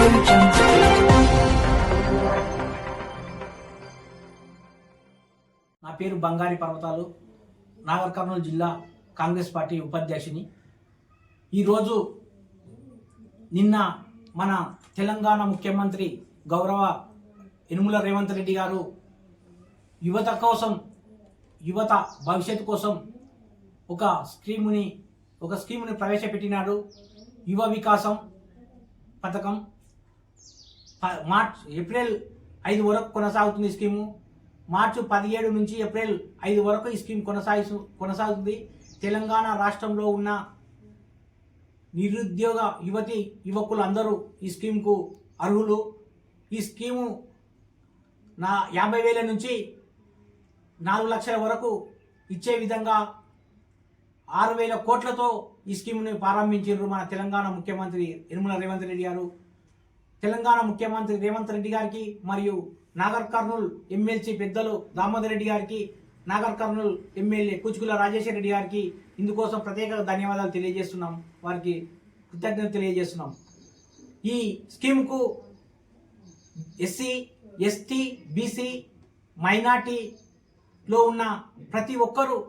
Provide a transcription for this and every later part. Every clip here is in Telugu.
నా పేరు బంగారి పర్వతాలు, నాగర్ కర్నూలు జిల్లా కాంగ్రెస్ పార్టీ ఉపాధ్యక్షుని. ఈరోజు నిన్న మన తెలంగాణ ముఖ్యమంత్రి గౌరవ యనుమల రేవంత్ రెడ్డి గారు యువత కోసం, యువత భవిష్యత్తు కోసం ఒక స్కీముని ప్రవేశపెట్టినాడు. యువ వికాసం పథకం ఏప్రిల్ 5 వరకు కొనసాగుతుంది. ఈ స్కీము మార్చి 17 నుంచి ఏప్రిల్ 5 వరకు ఈ స్కీమ్ కొనసాగుతుంది. తెలంగాణ రాష్ట్రంలో ఉన్న నిరుద్యోగ యువకులు అందరూ ఈ స్కీమ్కు అర్హులు. ఈ స్కీము 50,000 నుంచి 4 లక్షల వరకు ఇచ్చే విధంగా 6,000 కోట్లతో ఈ స్కీమ్ని ప్రారంభించారు మన తెలంగాణ ముఖ్యమంత్రి యనుమల రేవంత్ రెడ్డి గారు. తెలంగాణ ముఖ్యమంత్రి రేవంత్ రెడ్డి గారికి మరియు నాగర్ కర్నూలు ఎమ్మెల్సీ పెద్దలు దామోదర్ రెడ్డి గారికి, నాగర్ కర్నూలు ఎమ్మెల్యే కూచుకుల రాజేశ్వర రెడ్డి గారికి ఇందుకోసం ప్రత్యేక ధన్యవాదాలు తెలియజేస్తున్నాం, వారికి కృతజ్ఞతలు తెలియజేస్తున్నాం. ఈ స్కీమ్కు ఎస్సీ, ఎస్టీ, బీసీ, మైనార్టీలో ఉన్న ప్రతి ఒక్కరూ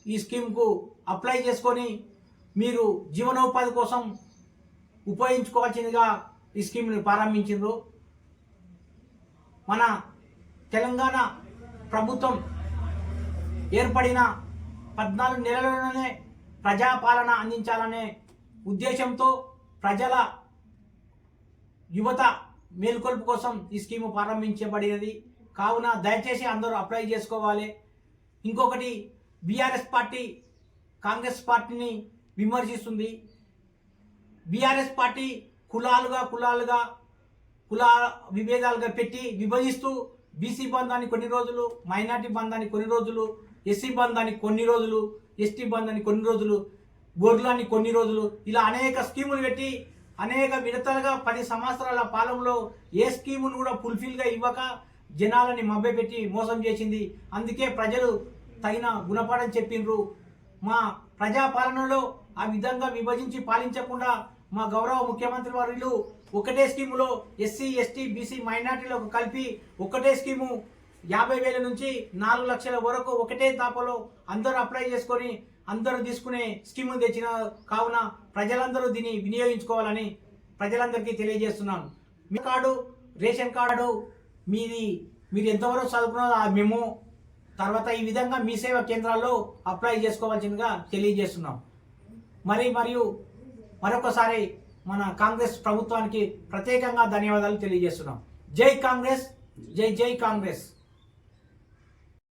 ఈ స్కీమ్కు అప్లై చేసుకొని మీరు జీవనోపాధి కోసం ఉపయోగించుకోవాల్సిందిగా ఈ స్కీమ్ని ప్రారంభించారు. మన తెలంగాణ ప్రభుత్వం ఏర్పడిన 14 నెలలలోనే ప్రజాపాలన అందించాలనే ఉద్దేశంతో ప్రజల యువత మేలుకొల్పు కోసం ఈ స్కీము ప్రారంభించబడినది. కావున దయచేసి అందరూ అప్లై చేసుకోవాలి. ఇంకొకటి, బీఆర్ఎస్ పార్టీ కాంగ్రెస్ పార్టీని విమర్శిస్తుంది. బీఆర్ఎస్ పార్టీ కుల విభేదాలుగా పెట్టి విభజిస్తూ బీసీ బంధాన్ని కొన్ని రోజులు, మైనార్టీ బంధాన్ని కొన్ని రోజులు, ఎస్సీ బంధాన్ని కొన్ని రోజులు, ఎస్టీ బంధాన్ని కొన్ని రోజులు, గొర్రెలని కొన్ని రోజులు, ఇలా అనేక స్కీములు పెట్టి అనేక విడతలుగా 10 సంవత్సరాల పాలనలో ఏ స్కీమును కూడా ఫుల్ఫిల్గా ఇవ్వక జనాలని మభ్యపెట్టి మోసం చేసింది. అందుకే ప్రజలు తగిన గుణపాఠం చెప్పిండ్రు. మా ప్రజాపాలనలో ఆ విధంగా విభజించి పాలించకుండా మా గౌరవ ముఖ్యమంత్రి వర్యులు ఒకటే స్కీములో ఎస్సీ, ఎస్టీ, బీసీ, మైనార్టీలకు కలిపి ఒకటే స్కీము 50,000 నుంచి 4 లక్షల వరకు ఒకటే తాపలో అందరూ అప్లై చేసుకొని అందరూ తీసుకునే స్కీము తెచ్చిన కావున ప్రజలందరూ దీన్ని వినియోగించుకోవాలని ప్రజలందరికీ తెలియజేస్తున్నాను. మీ కార్డు, రేషన్ కార్డు మీరు ఎంతవరకు చదువుకున్నారో ఆ మెమో తర్వాత ఈ విధంగా మీ సేవా కేంద్రాల్లో అప్లై చేసుకోవాల్సిందిగా తెలియజేస్తున్నాం. మరియు మరొకసారి మన కాంగ్రెస్ ప్రభుత్వానికి ప్రత్యేకంగా ధన్యవాదాలు తెలియజేస్తున్నాం. జై కాంగ్రెస్, జై జై కాంగ్రెస్.